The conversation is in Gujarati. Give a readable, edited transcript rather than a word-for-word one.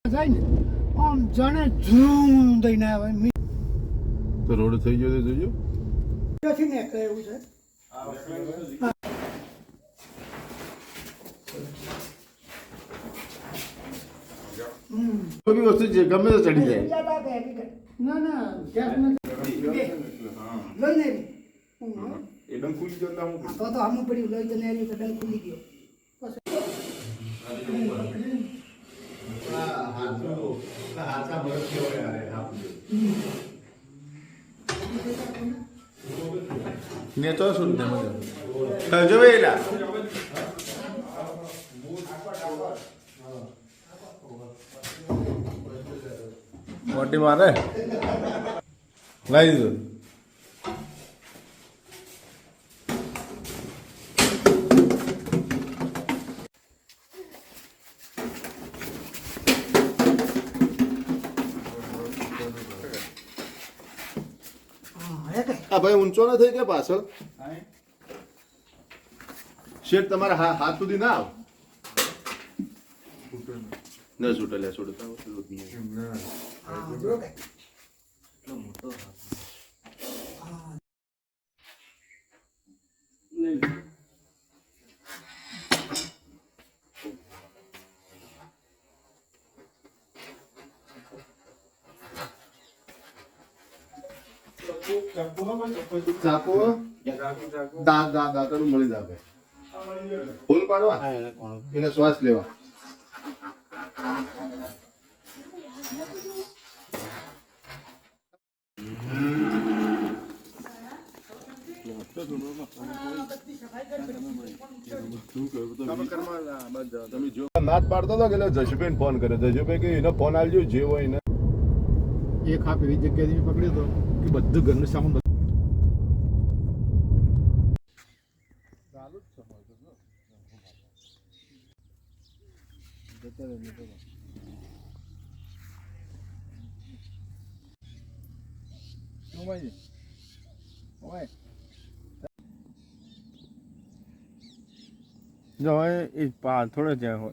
જાય ને આમ જાણે ઝૂમ દઈને આવે તો રોડ થઈ ગયો તો જોજો ત્યાંથી નીકળે એવું છે. કોઈ બી વસ્તુ છે ગમે તો ચડી જાય. ના ના ગેસ નથી લઈને એ ડંગ ખુલી ગયો એટલે આમ તો આમ પડ્યું લઈ જને આવ્યું તો ડંગ ખુલી ગયો. ને તો શું જો વેલા મોટી મારે લાવી દીધું. આ ભાઈ ઊંચો ના થઈ કે પાછળ શેઠ તમારા હાથ સુધી ના આવ ના છૂટે લે છૂટે ચાકુ દાંતનું મળી જાવે ફૂલ પાડવા એને શ્વાસ લેવા નાથ પાડતો હતો કે જશુભાઈ ફોન કરે જશુભાઈ કે એનો ફોન આવજો જે હોય એને એક હાફ એવી જગ્યાએ પકડ્યો હતો કે બધું ઘરનું સામાન ચાલુ જ છે. થોડે ત્યાં